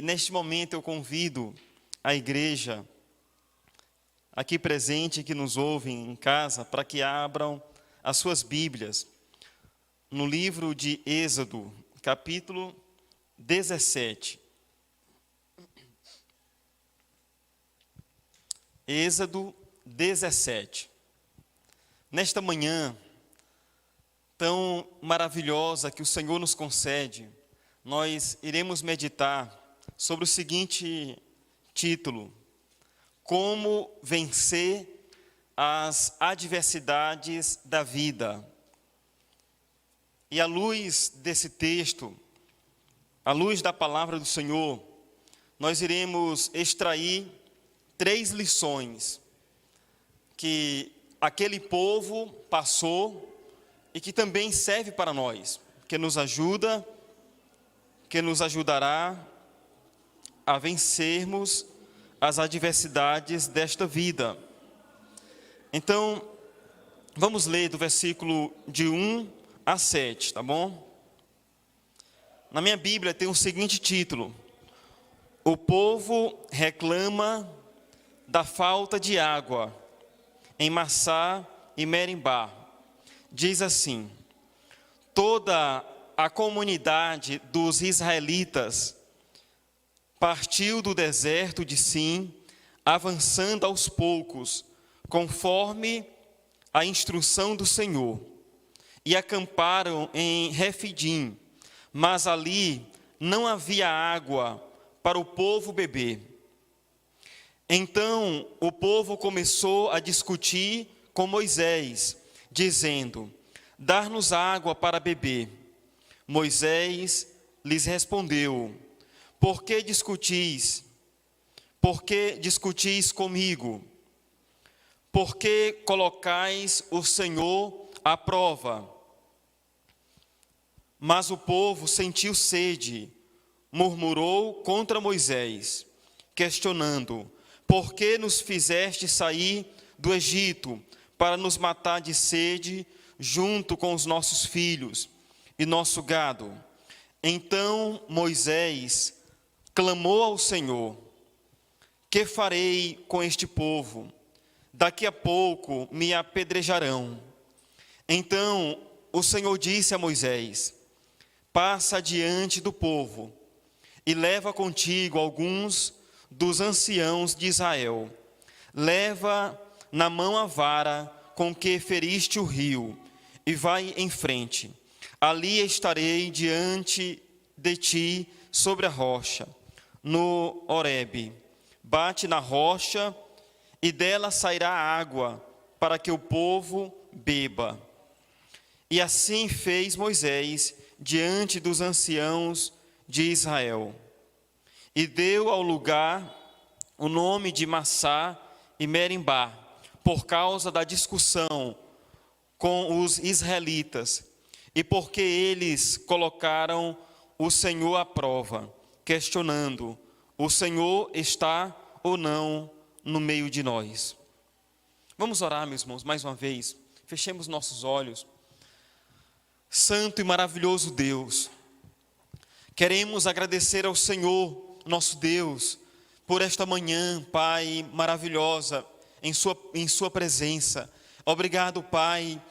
neste momento eu convido a igreja aqui presente, que nos ouvem em casa, para que abram as suas Bíblias no livro de Êxodo, capítulo 17. Êxodo 17. Nesta manhã tão maravilhosa que o Senhor nos concede, nós iremos meditar sobre o seguinte título: Como vencer as adversidades da vida. E à luz desse texto, à luz da palavra do Senhor, nós iremos extrair 3 lições que aquele povo passou e que também serve para nós, que nos ajuda, que nos ajudará a vencermos as adversidades desta vida. Então, vamos ler do versículo de 1 a 7, tá bom? Na minha Bíblia tem o seguinte título: O povo reclama da falta de água em Massá e Merimbá. Diz assim: toda a comunidade dos israelitas partiu do deserto de Sim, avançando aos poucos, conforme a instrução do Senhor, e acamparam em Refidim, mas ali não havia água para o povo beber. Então o povo começou a discutir com Moisés, dizendo: dar-nos água para beber. Moisés lhes respondeu: Por que discutis comigo? Por que colocais o Senhor à prova? Mas o povo sentiu sede, murmurou contra Moisés, questionando: Por que nos fizeste sair do Egito para nos matar de sede junto com os nossos filhos e nosso gado? Então Moisés clamou ao Senhor: Que farei com este povo? Daqui a pouco me apedrejarão. Então o Senhor disse a Moisés: Passa adiante do povo e leva contigo alguns dos anciãos de Israel. Leva na mão a vara com que feriste o rio e vai em frente. Ali estarei diante de ti sobre a rocha, no Horebe. Bate na rocha e dela sairá água para que o povo beba. E assim fez Moisés diante dos anciãos de Israel. E deu ao lugar o nome de Massá e Merimbá, por causa da discussão com os israelitas, e porque eles colocaram o Senhor à prova, questionando: o Senhor está ou não no meio de nós? Vamos orar, meus irmãos, mais uma vez. Fechemos nossos olhos. Santo e maravilhoso Deus, queremos agradecer ao Senhor, nosso Deus, por esta manhã, Pai, maravilhosa, em sua presença. Obrigado, Pai,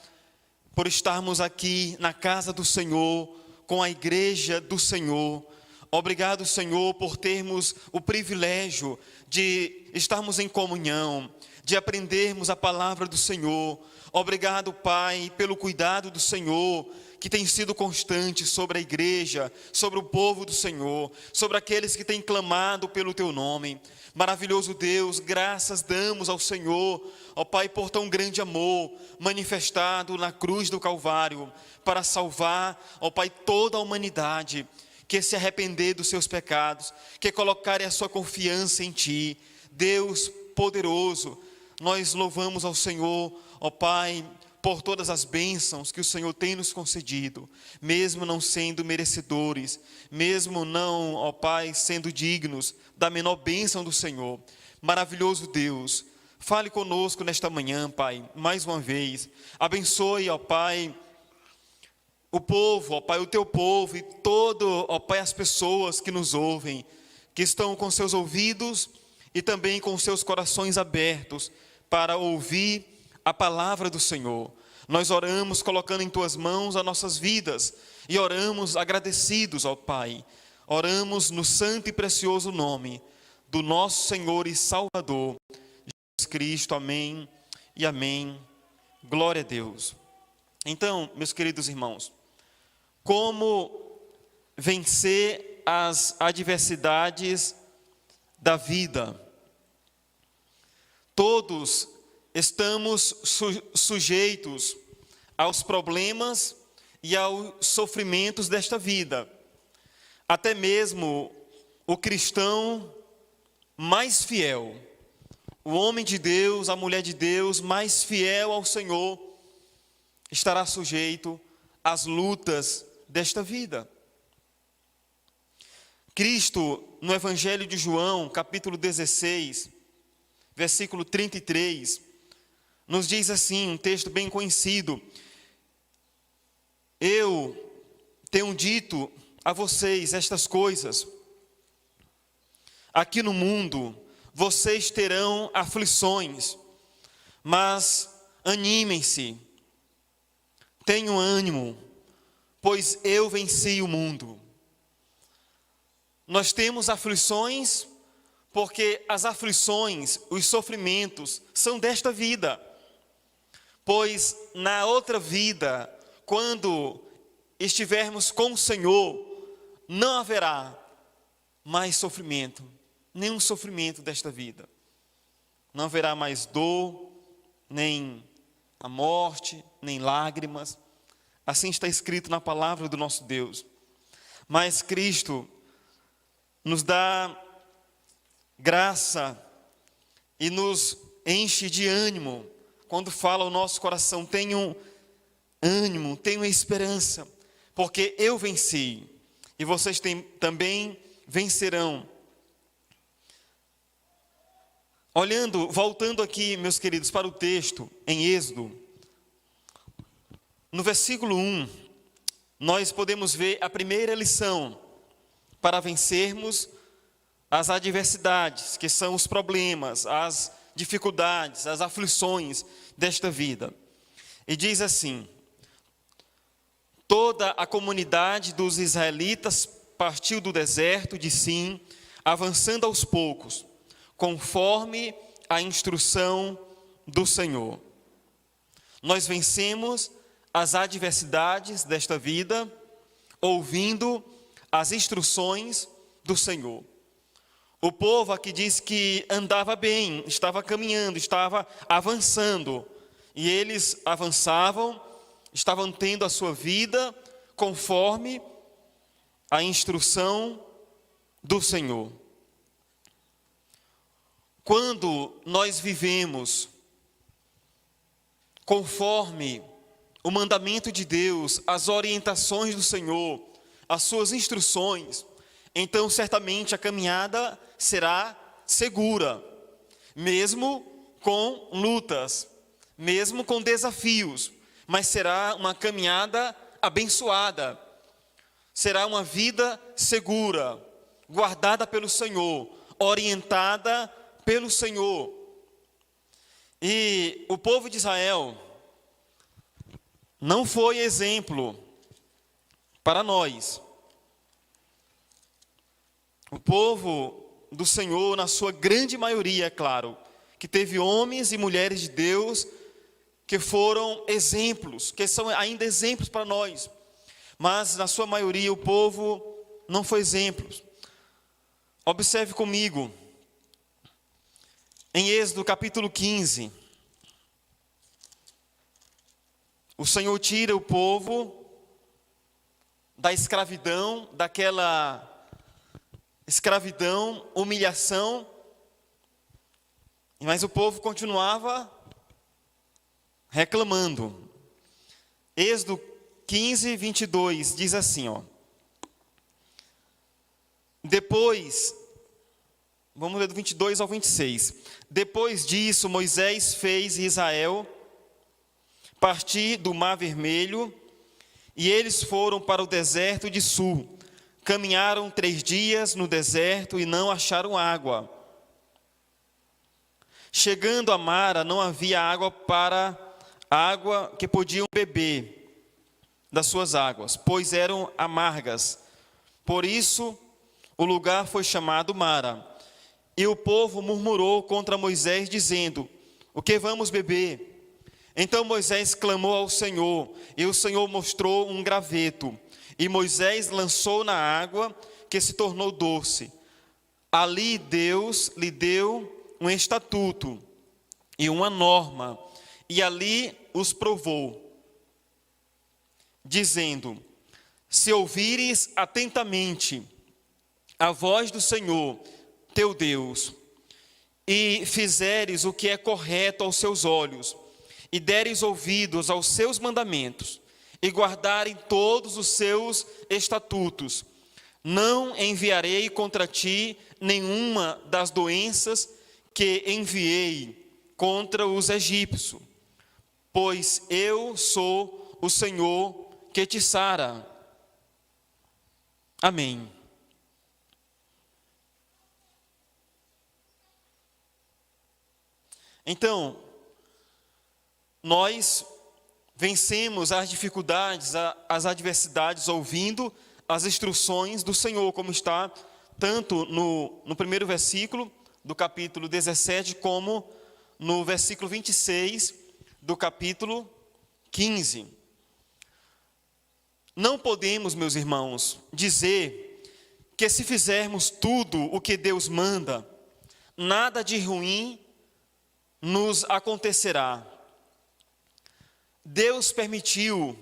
por estarmos aqui na casa do Senhor, com a igreja do Senhor. Obrigado, Senhor, por termos o privilégio de estarmos em comunhão, de aprendermos a palavra do Senhor. Obrigado, Pai, pelo cuidado do Senhor, que tem sido constante sobre a igreja, sobre o povo do Senhor, sobre aqueles que têm clamado pelo Teu nome. Maravilhoso Deus, graças damos ao Senhor, ó Pai, por tão grande amor manifestado na cruz do Calvário, para salvar, ó Pai, toda a humanidade que se arrepender dos seus pecados, que colocarem a sua confiança em Ti. Deus poderoso, nós louvamos ao Senhor, ó Pai, por todas as bênçãos que o Senhor tem nos concedido, mesmo não sendo merecedores, mesmo não, ó Pai, sendo dignos da menor bênção do Senhor. Maravilhoso Deus, fale conosco nesta manhã, Pai, mais uma vez. Abençoe, ó Pai, o povo, ó Pai, o Teu povo e todo, ó Pai, as pessoas que nos ouvem. que estão com seus ouvidos e também com seus corações abertos para ouvir a palavra do Senhor. Nós oramos colocando em tuas mãos as nossas vidas e oramos agradecidos ao Pai. Oramos no santo e precioso nome do nosso Senhor e Salvador, Jesus Cristo. Amém e amém. Glória a Deus. Então, meus queridos irmãos, como vencer as adversidades da vida? Todos estamos sujeitos aos problemas e aos sofrimentos desta vida. Até mesmo o cristão mais fiel, o homem de Deus, a mulher de Deus mais fiel ao Senhor, estará sujeito às lutas desta vida. Cristo, no Evangelho de João, capítulo 16, versículo 33, nos diz assim, um texto bem conhecido: eu tenho dito a vocês estas coisas. Aqui no mundo vocês terão aflições, mas animem-se, tenham ânimo, pois eu venci o mundo. Nós temos aflições porque as aflições, os sofrimentos são desta vida. Pois na outra vida, quando estivermos com o Senhor, não haverá mais sofrimento, nenhum sofrimento desta vida. Não haverá mais dor, nem a morte, nem lágrimas. Assim está escrito na palavra do nosso Deus. Mas Cristo nos dá graça e nos enche de ânimo quando fala ao nosso coração: tenham ânimo, tenham esperança, porque eu venci e vocês também vencerão. Voltando aqui, meus queridos, para o texto em Êxodo, no versículo 1, nós podemos ver a primeira lição para vencermos as adversidades, que são os problemas, as dificuldades, as aflições desta vida. E diz assim: toda a comunidade dos israelitas partiu do deserto de Sim, avançando aos poucos, conforme a instrução do Senhor. Nós vencemos as adversidades desta vida ouvindo as instruções do Senhor. O povo aqui diz que andava bem, estava caminhando, estava avançando. E eles avançavam, estavam tendo a sua vida conforme a instrução do Senhor. Quando nós vivemos conforme o mandamento de Deus, as orientações do Senhor, as suas instruções, então certamente a caminhada será segura, mesmo com lutas, mesmo com desafios, mas será uma caminhada abençoada, será uma vida segura, guardada pelo Senhor, orientada pelo Senhor. E o povo de Israel não foi exemplo para nós. O povo do Senhor, na sua grande maioria, é claro, que teve homens e mulheres de Deus que foram exemplos, que são ainda exemplos para nós. Mas, na sua maioria, o povo não foi exemplo. Observe comigo, em Êxodo capítulo 15, o Senhor tira o povo da escravidão, daquela escravidão, humilhação, mas o povo continuava reclamando. Êxodo 15, 22, diz assim, depois, vamos ler do 22 ao 26. Depois disso, Moisés fez Israel partir do Mar Vermelho, e eles foram para o deserto de Sul, Caminharam 3 dias no deserto e não acharam água. Chegando a Mara, não havia água que podiam beber das suas águas, pois eram amargas. Por isso, o lugar foi chamado Mara. E o povo murmurou contra Moisés, dizendo: o que vamos beber? Então Moisés clamou ao Senhor, e o Senhor mostrou um graveto. E Moisés lançou na água, que se tornou doce. Ali Deus lhe deu um estatuto e uma norma, e ali os provou, dizendo: se ouvires atentamente a voz do Senhor teu Deus, e fizeres o que é correto aos seus olhos, e deres ouvidos aos seus mandamentos, e guardarem todos os seus estatutos, não enviarei contra ti nenhuma das doenças que enviei contra os egípcios, pois eu sou o Senhor que te sara. Amém. Então, nós vencemos as dificuldades, as adversidades, ouvindo as instruções do Senhor, como está tanto no primeiro versículo do capítulo 17, como no versículo 26 do capítulo 15. Não podemos, meus irmãos, dizer que se fizermos tudo o que Deus manda, nada de ruim nos acontecerá. Deus permitiu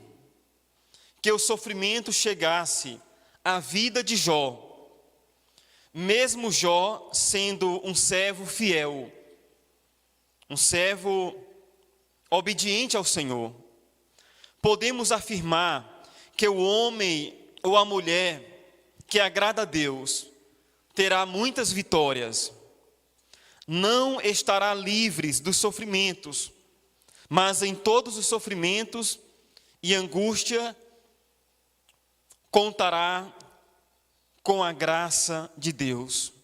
que o sofrimento chegasse à vida de Jó, mesmo Jó sendo um servo fiel, um servo obediente ao Senhor. Podemos afirmar que o homem ou a mulher que agrada a Deus terá muitas vitórias. Não estará livres dos sofrimentos, mas em todos os sofrimentos e angústia contará com a graça de Deus.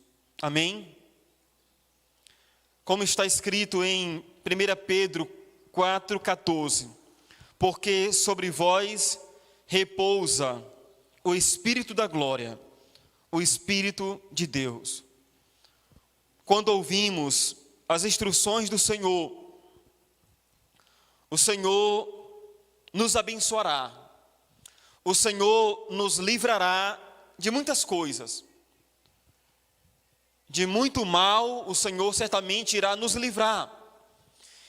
Amém? Como está escrito em 1 Pedro 4,14: porque sobre vós repousa o Espírito da glória, o Espírito de Deus. Quando ouvimos as instruções do Senhor, o Senhor nos abençoará, o Senhor nos livrará de muitas coisas. De muito mal, o Senhor certamente irá nos livrar.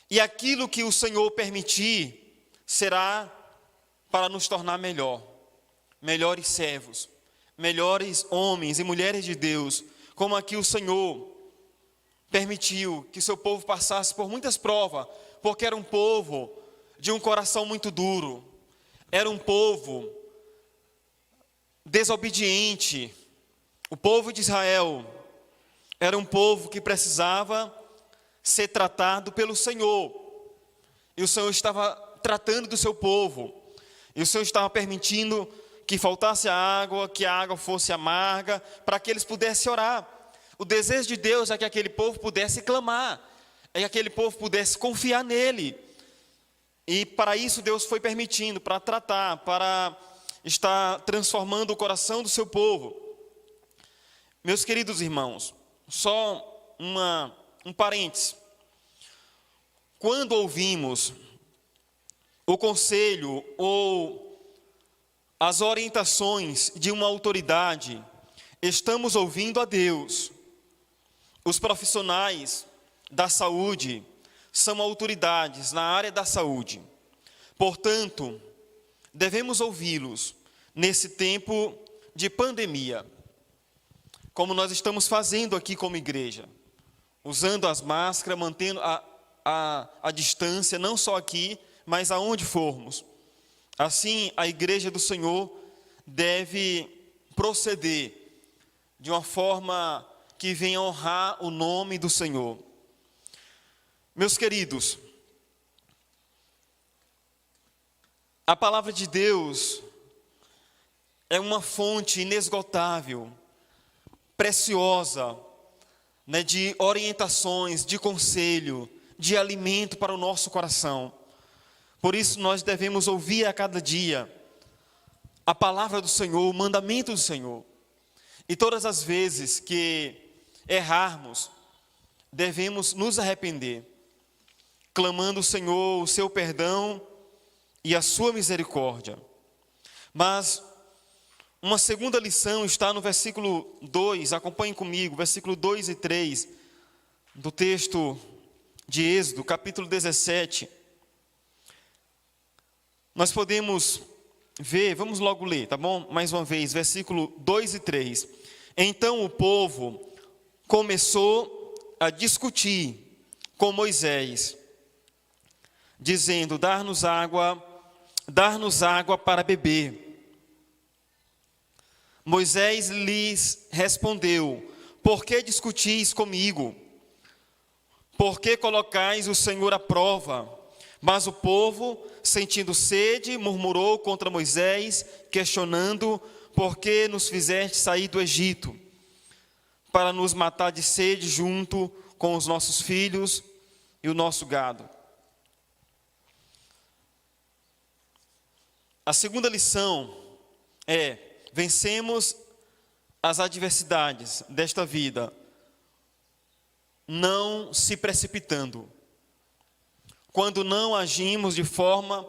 E aquilo que o Senhor permitir, será para nos tornar melhores servos, melhores homens e mulheres de Deus, como aqui o Senhor permitiu que seu povo passasse por muitas provas, porque era um povo de um coração muito duro, era um povo desobediente. O povo de Israel era um povo que precisava ser tratado pelo Senhor, e o Senhor estava tratando do seu povo, e o Senhor estava permitindo que faltasse a água, que a água fosse amarga, para que eles pudessem orar. O desejo de Deus é que aquele povo pudesse clamar, é que aquele povo pudesse confiar nele. E para isso Deus foi permitindo, para tratar, para estar transformando o coração do seu povo. Meus queridos irmãos, só um parênteses. Quando ouvimos o conselho ou as orientações de uma autoridade, estamos ouvindo a Deus. Os profissionais da saúde são autoridades na área da saúde. Portanto, devemos ouvi-los nesse tempo de pandemia, como nós estamos fazendo aqui como igreja, usando as máscaras, mantendo a distância, não só aqui, mas aonde formos. Assim, a igreja do Senhor deve proceder de uma forma que venha honrar o nome do Senhor. Meus queridos, a palavra de Deus, é uma fonte inesgotável, preciosa, né, de orientações, de conselho, de alimento para o nosso coração. Por isso nós devemos ouvir a cada dia a palavra do Senhor, o mandamento do Senhor. E todas as vezes que errarmos, devemos nos arrepender, clamando ao Senhor o seu perdão e a sua misericórdia. Mas uma segunda lição está no versículo 2, acompanhem comigo, versículo 2 e 3, do texto de Êxodo, capítulo 17. Nós podemos ver, vamos logo ler, tá bom? Mais uma vez, versículo 2 e 3. Então o povo começou a discutir com Moisés, dizendo: dar-nos água para beber. Moisés lhes respondeu: por que discutis comigo? Por que colocais o Senhor à prova? Mas o povo, sentindo sede, murmurou contra Moisés, questionando: por que nos fizeste sair do Egito? Para nos matar de sede junto com os nossos filhos e o nosso gado. A segunda lição é: vencemos as adversidades desta vida não se precipitando. Quando não agimos de forma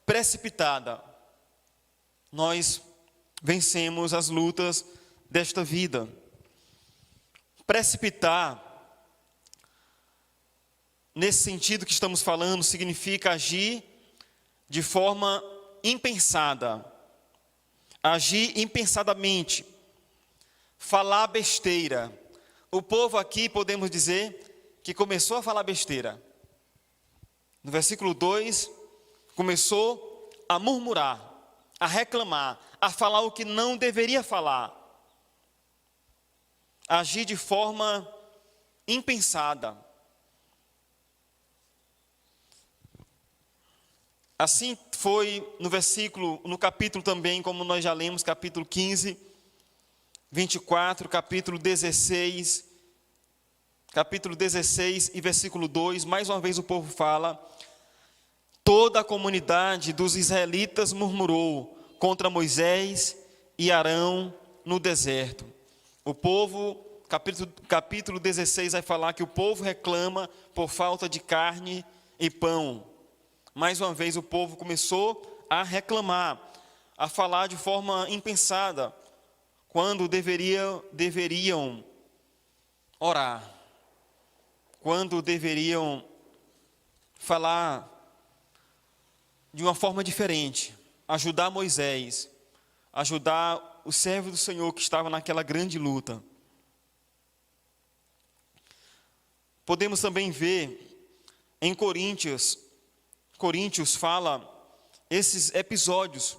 precipitada, nós vencemos as lutas desta vida. Precipitar, nesse sentido que estamos falando, significa agir de forma impensada, agir impensadamente, falar besteira. O povo aqui, podemos dizer, que começou a falar besteira. No versículo 2, começou a murmurar, a reclamar, a falar o que não deveria falar. Agir de forma impensada. Assim foi no capítulo também, como nós já lemos, capítulo 15, 24, capítulo 16 e versículo 2, mais uma vez o povo fala: toda a comunidade dos israelitas murmurou contra Moisés e Arão no deserto. O povo, capítulo 16 vai falar que o povo reclama por falta de carne e pão. Mais uma vez o povo começou a reclamar, a falar de forma impensada, quando deveriam orar, quando deveriam falar de uma forma diferente, ajudar Moisés, ajudar o servo do Senhor que estava naquela grande luta. Podemos também ver em Coríntios fala esses episódios,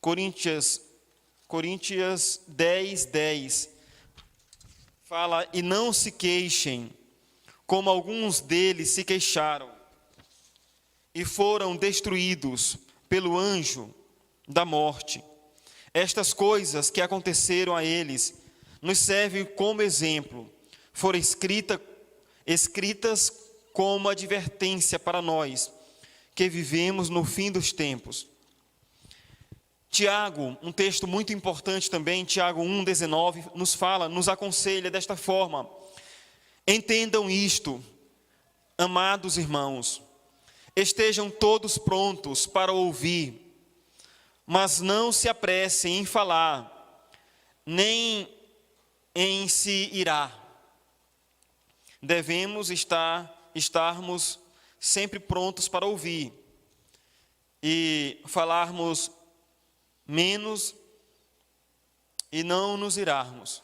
Coríntios 10:10, fala: e não se queixem, como alguns deles se queixaram, e foram destruídos pelo anjo da morte. Estas coisas que aconteceram a eles nos servem como exemplo, foram escritas como advertência para nós, que vivemos no fim dos tempos. Tiago, um texto muito importante também, Tiago 1:19, nos aconselha desta forma: entendam isto, amados irmãos, estejam todos prontos para ouvir, mas não se apressem em falar, nem em se irar. Devemos estarmos sempre prontos para ouvir e falarmos menos e não nos irarmos,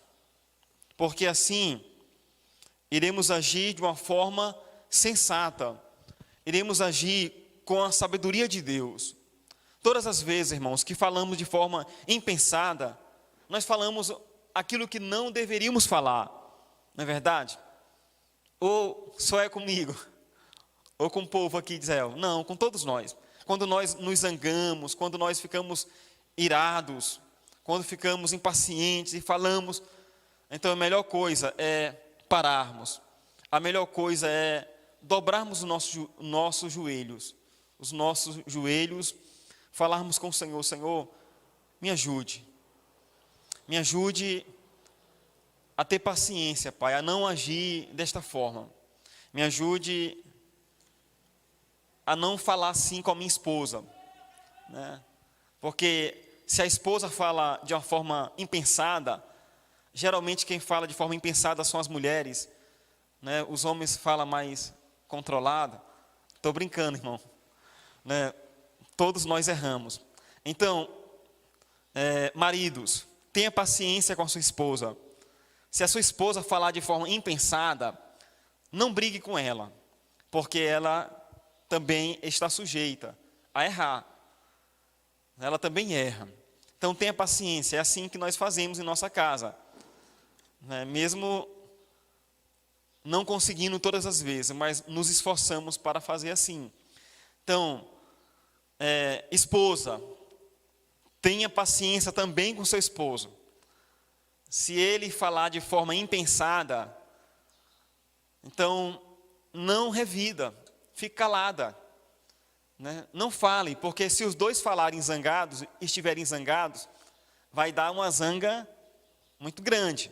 porque assim iremos agir de uma forma sensata, iremos agir com a sabedoria de Deus. Todas as vezes, irmãos, que falamos de forma impensada, nós falamos aquilo que não deveríamos falar, não é verdade? Ou só é comigo? Ou com o povo aqui de Israel? Não, com todos nós. Quando nós nos zangamos, quando nós ficamos irados, quando ficamos impacientes e falamos. Então a melhor coisa é pararmos. A melhor coisa é dobrarmos os nossos joelhos, falarmos com o Senhor: Senhor, me ajude a ter paciência, Pai, a não agir desta forma. Me ajude a não falar assim com a minha esposa, né? Porque se a esposa fala de uma forma impensada, geralmente quem fala de forma impensada são as mulheres, né? Os homens falam mais controlado. Estou brincando, irmão, né? Todos nós erramos. Então, maridos, tenha paciência com a sua esposa. Se a sua esposa falar de forma impensada, não brigue com ela, porque ela também está sujeita a errar. Ela também erra. Então tenha paciência, é assim que nós fazemos em nossa casa, né? Mesmo não conseguindo todas as vezes, mas nos esforçamos para fazer assim. Então, esposa, tenha paciência também com seu esposo. Se ele falar de forma impensada, então não revida, fique calada, né? Não fale, porque se os dois falarem zangados, estiverem zangados, vai dar uma zanga muito grande,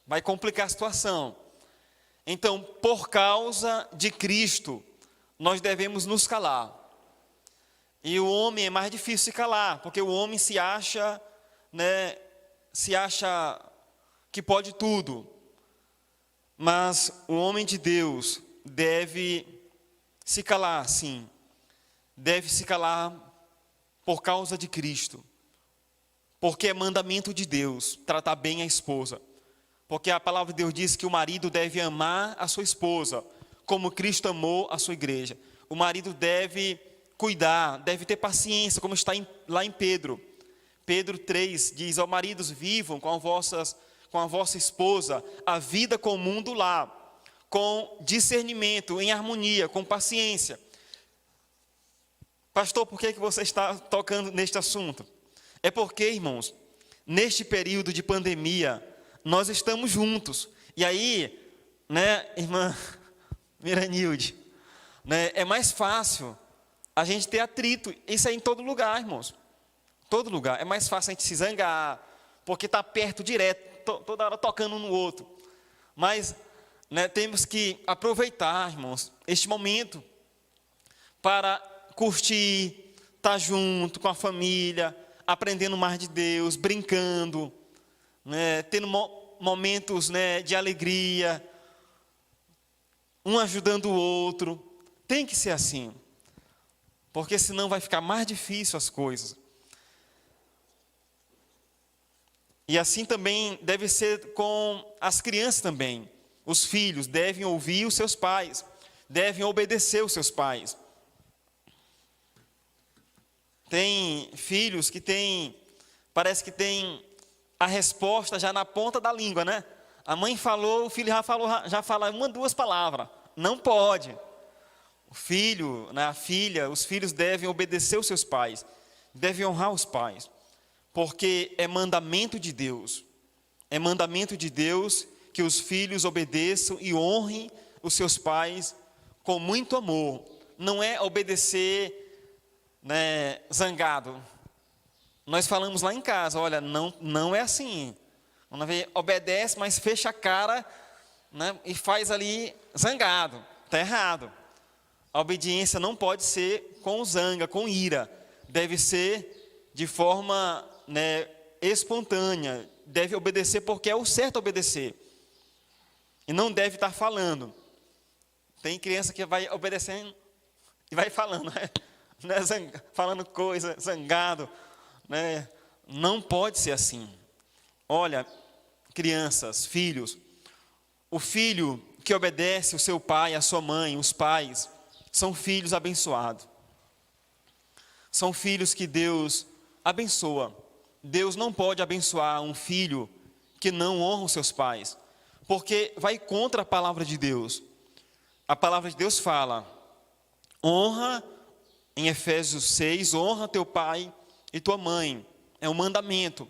vai complicar a situação. Então, por causa de Cristo, nós devemos nos calar. E o homem é mais difícil se calar, porque o homem se acha, né, que pode tudo. Mas o homem de Deus deve se calar, sim. Deve se calar por causa de Cristo. Porque é mandamento de Deus tratar bem a esposa. Porque a palavra de Deus diz que o marido deve amar a sua esposa, como Cristo amou a sua igreja. O marido deve cuidar, deve ter paciência, como está lá em Pedro. Pedro 3 diz: ó maridos, vivam com a vossa esposa a vida comum do lar, com discernimento, em harmonia, com paciência. Pastor, por que você está tocando neste assunto? É porque, irmãos, neste período de pandemia, nós estamos juntos. E aí, né, irmã Miranilde, né, é mais fácil a gente ter atrito. Isso é em todo lugar, irmãos. Todo lugar. É mais fácil a gente se zangar, porque está perto direto, toda hora tocando um no outro. Mas, né, temos que aproveitar, irmãos, este momento para curtir, estar junto com a família, aprendendo mais de Deus, brincando, né, tendo momentos, né, de alegria, um ajudando o outro. Tem que ser assim, porque senão vai ficar mais difícil as coisas. E assim também deve ser com as crianças também. Os filhos devem ouvir os seus pais, devem obedecer os seus pais. Tem filhos que parece que tem a resposta já na ponta da língua, né? A mãe falou, o filho já fala uma, duas palavras. Não pode. O filho, né, a filha, os filhos devem obedecer os seus pais, devem honrar os pais. Porque é mandamento de Deus. É mandamento de Deus que os filhos obedeçam e honrem os seus pais com muito amor. Não é obedecer, né, zangado. Nós falamos lá em casa, olha, não é assim. Obedece, mas fecha a cara, né, e faz ali zangado. Está errado. A obediência não pode ser com zanga, com ira. Deve ser de forma, né, espontânea. Deve obedecer porque é o certo obedecer. E não deve estar falando. Tem criança que vai obedecendo e vai falando, né? Falando coisa, zangado, né? Não pode ser assim. Olha, crianças, filhos, o filho que obedece o seu pai, a sua mãe, os pais, são filhos abençoados. São filhos que Deus abençoa. Deus não pode abençoar um filho que não honra os seus pais, porque vai contra a palavra de Deus. A palavra de Deus fala, honra, em Efésios 6, honra teu pai e tua mãe. É um mandamento.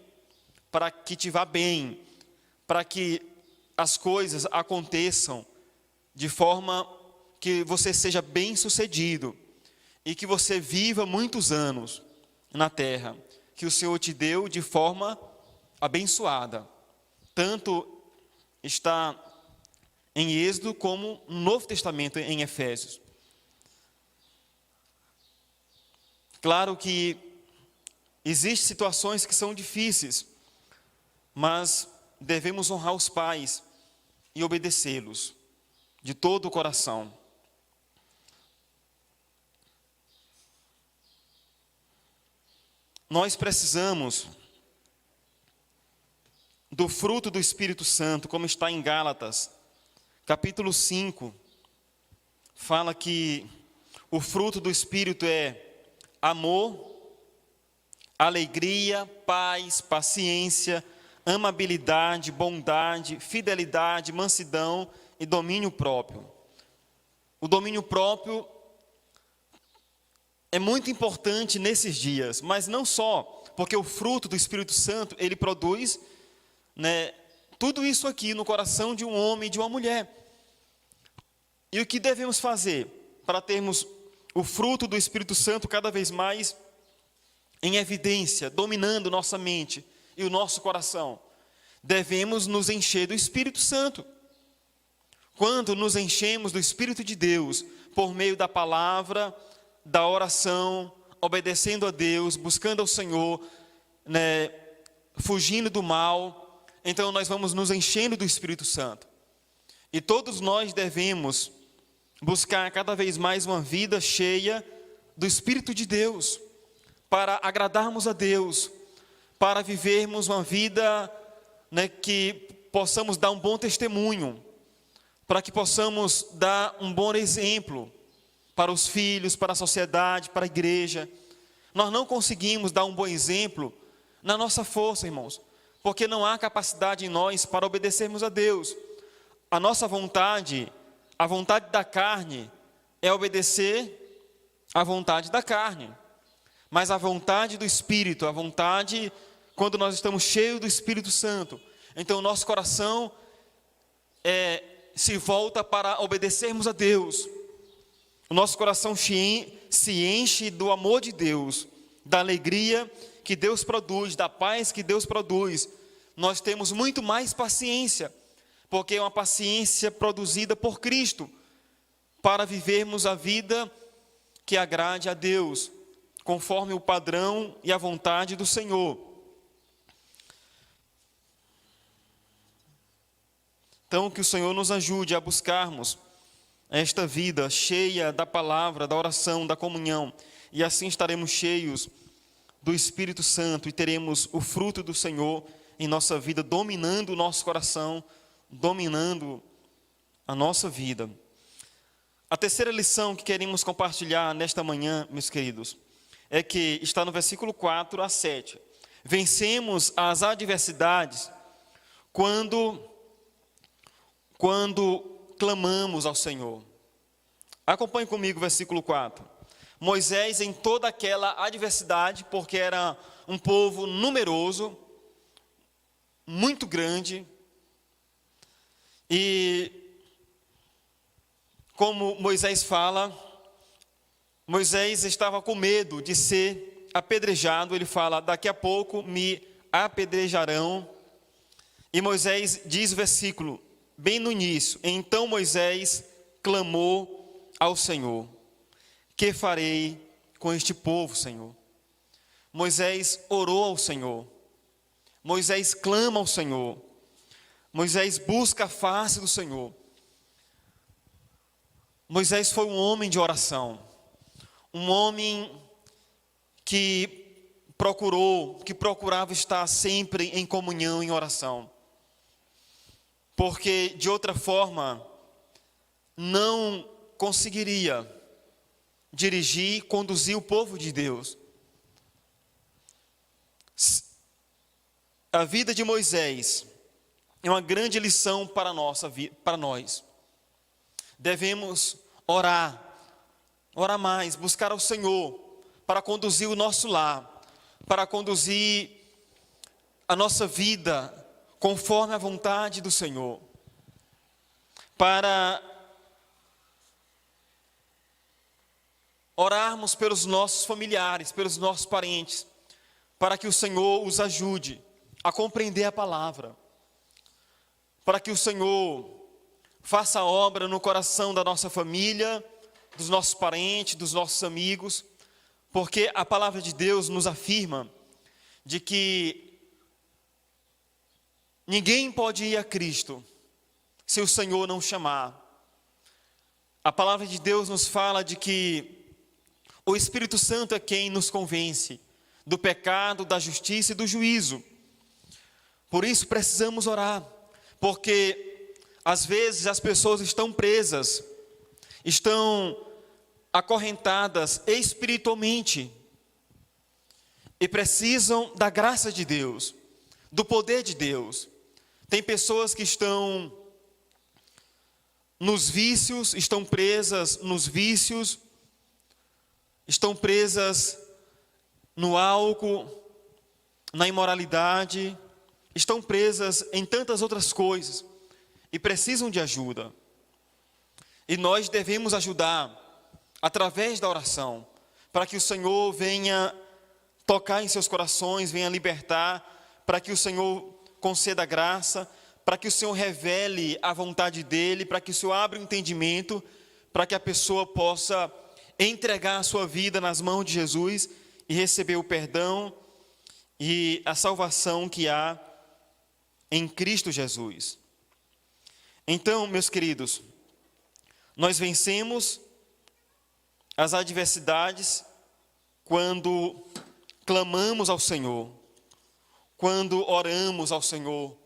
para que te vá bem, para que as coisas aconteçam de forma que você seja bem-sucedido e que você viva muitos anos na terra, que o Senhor te deu de forma abençoada. Tanto está em Êxodo como no Novo Testamento em Efésios. Claro que existem situações que são difíceis, mas devemos honrar os pais e obedecê-los de todo o coração. Nós precisamos do fruto do Espírito Santo, como está em Gálatas, capítulo 5, fala que o fruto do Espírito é amor, alegria, paz, paciência, amabilidade, bondade, fidelidade, mansidão e domínio próprio. O domínio próprio é muito importante nesses dias, mas não só, porque o fruto do Espírito Santo, ele produz, tudo isso aqui no coração de um homem e de uma mulher. E o que devemos fazer para termos o fruto do Espírito Santo cada vez mais em evidência, dominando nossa mente e o nosso coração? Devemos nos encher do Espírito Santo. Quando nos enchemos do Espírito de Deus, por meio da palavra, da oração, obedecendo a Deus, buscando ao Senhor, fugindo do mal, então nós vamos nos enchendo do Espírito Santo. E todos nós devemos buscar cada vez mais uma vida cheia do Espírito de Deus, para agradarmos a Deus, para vivermos uma vida que possamos dar um bom testemunho, para que possamos dar um bom exemplo para os filhos, para a sociedade, para a igreja. Nós não conseguimos dar um bom exemplo na nossa força, irmãos, porque não há capacidade em nós para obedecermos a Deus. A nossa vontade, a vontade da carne, é obedecer à vontade da carne. Mas a vontade do Espírito, a vontade, quando nós estamos cheios do Espírito Santo, então o nosso coração se volta para obedecermos a Deus. O nosso coração se enche do amor de Deus, da alegria que Deus produz, da paz que Deus produz. Nós temos muito mais paciência, porque é uma paciência produzida por Cristo, para vivermos a vida que agrade a Deus, conforme o padrão e a vontade do Senhor. Então, que o Senhor nos ajude a buscarmos esta vida cheia da palavra, da oração, da comunhão, e assim estaremos cheios do Espírito Santo e teremos o fruto do Senhor em nossa vida, dominando o nosso coração, dominando a nossa vida. A terceira lição que queremos compartilhar nesta manhã, meus queridos, é que está no versículo 4 a 7. Vencemos as adversidades quando clamamos ao Senhor. Acompanhe comigo o versículo 4. Moisés, em toda aquela adversidade, porque era um povo numeroso, muito grande, e como Moisés fala, Moisés estava com medo de ser apedrejado. Ele fala, daqui a pouco me apedrejarão. E Moisés diz o versículo, bem no início, então Moisés clamou ao Senhor, que farei com este povo, Senhor? Moisés orou ao Senhor, Moisés clama ao Senhor, Moisés busca a face do Senhor. Moisés foi um homem de oração, um homem que procurava estar sempre em comunhão, em oração, porque de outra forma não conseguiria dirigir, conduzir o povo de Deus. A vida de Moisés é uma grande lição para nós. Devemos orar mais, buscar ao Senhor para conduzir o nosso lar, para conduzir a nossa vida conforme a vontade do Senhor, para orarmos pelos nossos familiares, pelos nossos parentes, para que o Senhor os ajude a compreender a palavra, para que o Senhor faça a obra no coração da nossa família, dos nossos parentes, dos nossos amigos, porque a palavra de Deus nos afirma de que ninguém pode ir a Cristo se o Senhor não chamar. A palavra de Deus nos fala de que o Espírito Santo é quem nos convence do pecado, da justiça e do juízo. Por isso precisamos orar, porque às vezes as pessoas estão presas, estão acorrentadas espiritualmente e precisam da graça de Deus, do poder de Deus. Tem pessoas que estão nos vícios, estão presas nos vícios, estão presas no álcool, na imoralidade, estão presas em tantas outras coisas e precisam de ajuda. E nós devemos ajudar através da oração, para que o Senhor venha tocar em seus corações, venha libertar, para que o Senhor conceda graça, para que o Senhor revele a vontade dEle, para que o Senhor abra o entendimento, para que a pessoa possa entregar a sua vida nas mãos de Jesus e receber o perdão e a salvação que há em Cristo Jesus. Então, meus queridos, nós vencemos as adversidades quando clamamos ao Senhor, quando oramos ao Senhor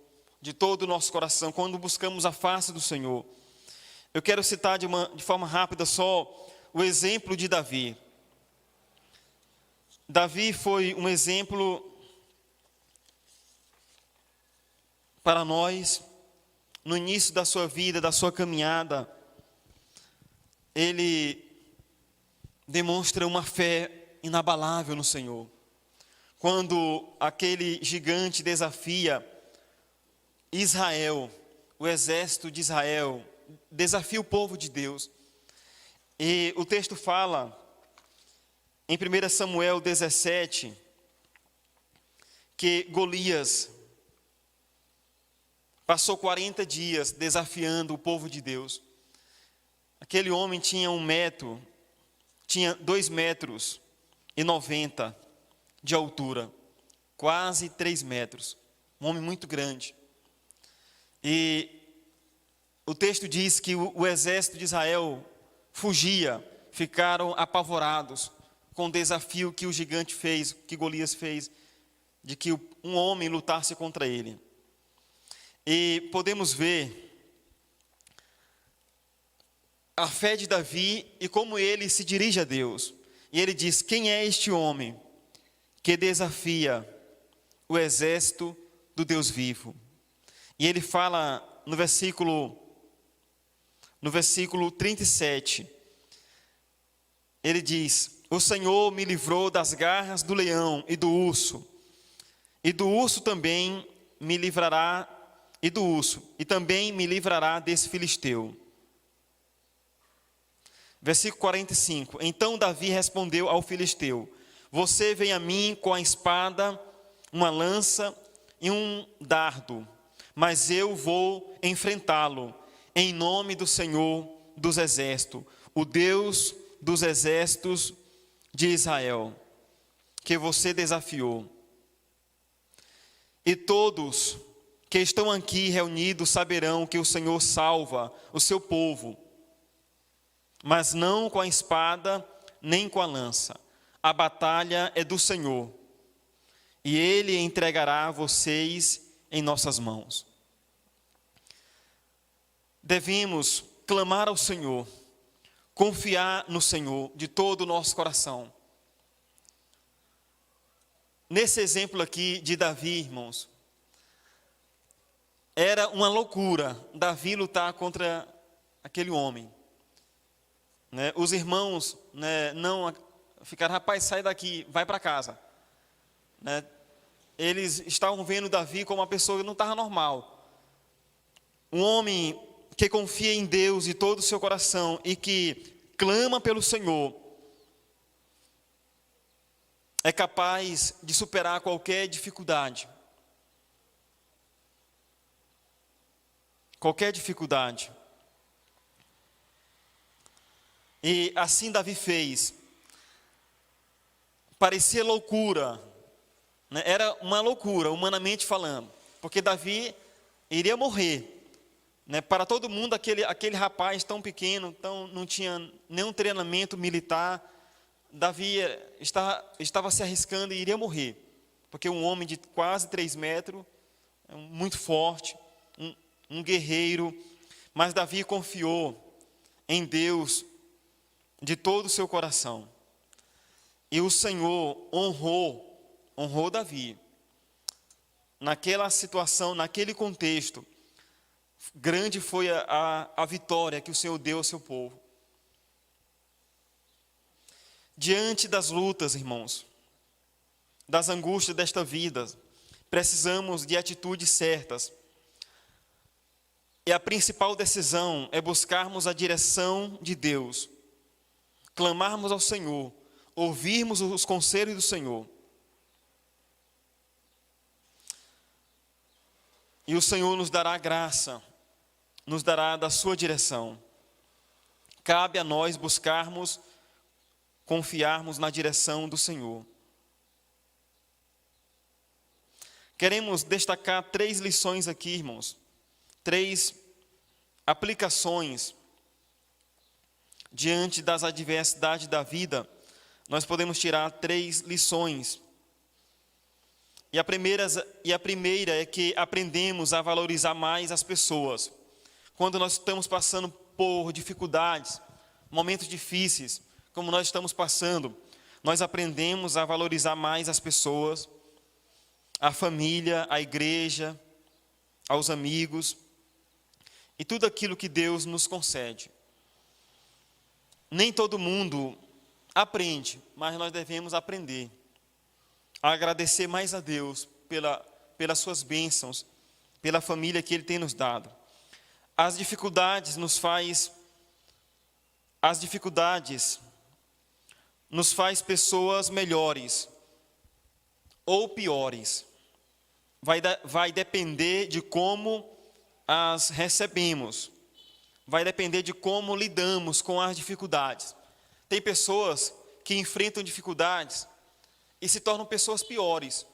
de todo o nosso coração, quando buscamos a face do Senhor. Eu quero citar de forma rápida só o exemplo de Davi. Davi foi um exemplo para nós, no início da sua vida, da sua caminhada. Ele demonstra uma fé inabalável no Senhor. Quando aquele gigante desafia Israel, o exército de Israel, desafia o povo de Deus. E o texto fala, em 1 Samuel 17, que Golias passou 40 dias desafiando o povo de Deus. Aquele homem tinha 2,90 metros de altura, quase 3 metros, um homem muito grande. E o texto diz que o exército de Israel fugia, ficaram apavorados com o desafio que o gigante fez, que Golias fez, de que um homem lutasse contra ele. E podemos ver a fé de Davi e como ele se dirige a Deus. E ele diz: quem é este homem que desafia o exército do Deus vivo? E ele fala no versículo 37, ele diz: o Senhor me livrou das garras do leão e do urso também me livrará, e também me livrará desse filisteu. Versículo 45, então Davi respondeu ao filisteu: você vem a mim com a espada, uma lança e um dardo, mas eu vou enfrentá-lo em nome do Senhor dos exércitos, o Deus dos exércitos de Israel, que você desafiou. E todos que estão aqui reunidos saberão que o Senhor salva o seu povo, mas não com a espada nem com a lança. A batalha é do Senhor, e Ele entregará vocês em nossas mãos. Devemos clamar ao Senhor, confiar no Senhor de todo o nosso coração. Nesse exemplo aqui de Davi, irmãos, era uma loucura Davi lutar contra aquele homem. Os irmãos não ficaram: rapaz, sai daqui, vai para casa. eles estavam vendo Davi como uma pessoa que não estava normal. Um homem que confia em Deus de todo o seu coração e que clama pelo Senhor, é capaz de superar qualquer dificuldade. Qualquer dificuldade. E assim Davi fez. Parecia loucura, né? Era uma loucura, humanamente falando, porque Davi iria morrer, né? Para todo mundo, aquele rapaz tão pequeno, não tinha nenhum treinamento militar. Davi estava se arriscando e iria morrer, porque um homem de quase 3 metros, muito forte, um guerreiro, mas Davi confiou em Deus de todo o seu coração. E o Senhor honrou Davi. Naquela situação, naquele contexto, grande foi a vitória que o Senhor deu ao seu povo. Diante das lutas, irmãos, das angústias desta vida, precisamos de atitudes certas. E a principal decisão é buscarmos a direção de Deus, clamarmos ao Senhor, ouvirmos os conselhos do Senhor. E o Senhor nos dará graça, nos dará da sua direção. Cabe a nós buscarmos, confiarmos na direção do Senhor. Queremos destacar 3 lições aqui, irmãos. 3 aplicações diante das adversidades da vida. Nós podemos tirar 3 lições. E a primeira é que aprendemos a valorizar mais as pessoas. Quando nós estamos passando por dificuldades, momentos difíceis, como nós estamos passando, nós aprendemos a valorizar mais as pessoas, a família, a igreja, aos amigos e tudo aquilo que Deus nos concede. Nem todo mundo aprende, mas nós devemos aprender a agradecer mais a Deus pelas suas bênçãos, pela família que Ele tem nos dado. As dificuldades nos faz pessoas melhores ou piores. Vai depender de como as recebemos. Vai depender de como lidamos com as dificuldades. Tem pessoas que enfrentam dificuldades e se tornam pessoas piores,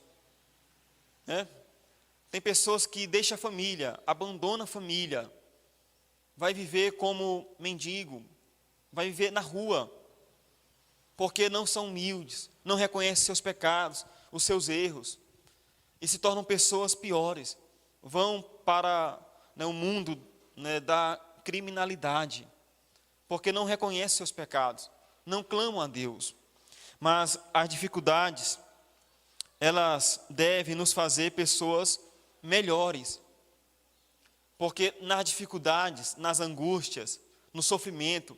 né? Tem pessoas que deixam a família, abandonam a família, vai viver como mendigo, vai viver na rua, porque não são humildes, não reconhecem seus pecados, os seus erros, e se tornam pessoas piores, vão para o mundo, né, da criminalidade, porque não reconhecem seus pecados, não clamam a Deus. Mas as dificuldades, elas devem nos fazer pessoas melhores, porque nas dificuldades, nas angústias, no sofrimento,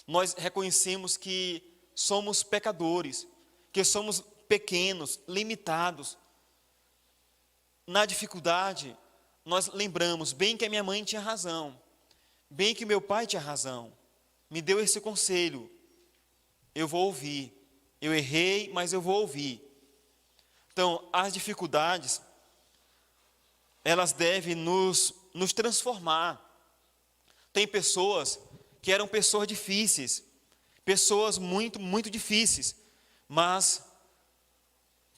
nós reconhecemos que somos pecadores, que somos pequenos, limitados. Na dificuldade, nós lembramos, bem que a minha mãe tinha razão, bem que meu pai tinha razão, me deu esse conselho, eu vou ouvir. Eu errei, mas eu vou ouvir. Então, as dificuldades, elas devem nos transformar. Tem pessoas que eram pessoas difíceis, pessoas muito, muito difíceis, mas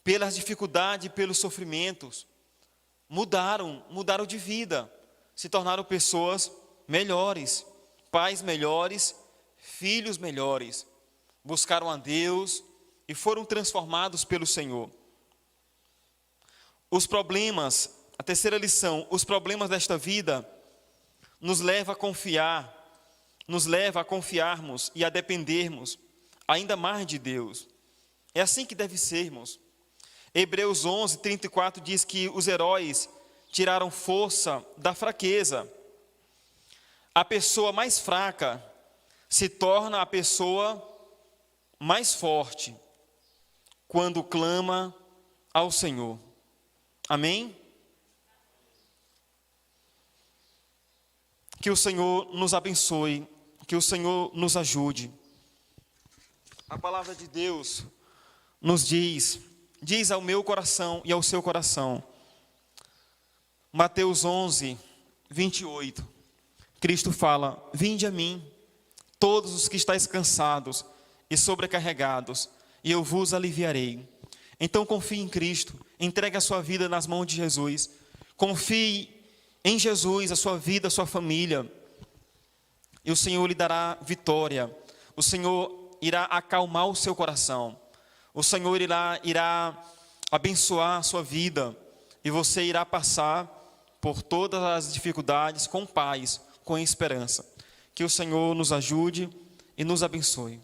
pelas dificuldades e pelos sofrimentos, mudaram de vida, se tornaram pessoas melhores, pais melhores, filhos melhores, buscaram a Deus e foram transformados pelo Senhor. Os problemas, a terceira lição, os problemas desta vida nos leva a confiar, nos leva a confiarmos e a dependermos ainda mais de Deus. É assim que deve ser, irmãos. Hebreus 11, 34 diz que os heróis tiraram força da fraqueza. A pessoa mais fraca se torna a pessoa mais forte quando clama ao Senhor. Amém? Que o Senhor nos abençoe, que o Senhor nos ajude. A palavra de Deus nos diz ao meu coração e ao seu coração. Mateus 11, 28. Cristo fala: vinde a mim, todos os que estáis cansados e sobrecarregados, e eu vos aliviarei. Então confie em Cristo, entregue a sua vida nas mãos de Jesus. Confie em Jesus, a sua vida, a sua família. E o Senhor lhe dará vitória. O Senhor irá acalmar o seu coração. O Senhor irá abençoar a sua vida. E você irá passar por todas as dificuldades com paz, com esperança. Que o Senhor nos ajude e nos abençoe.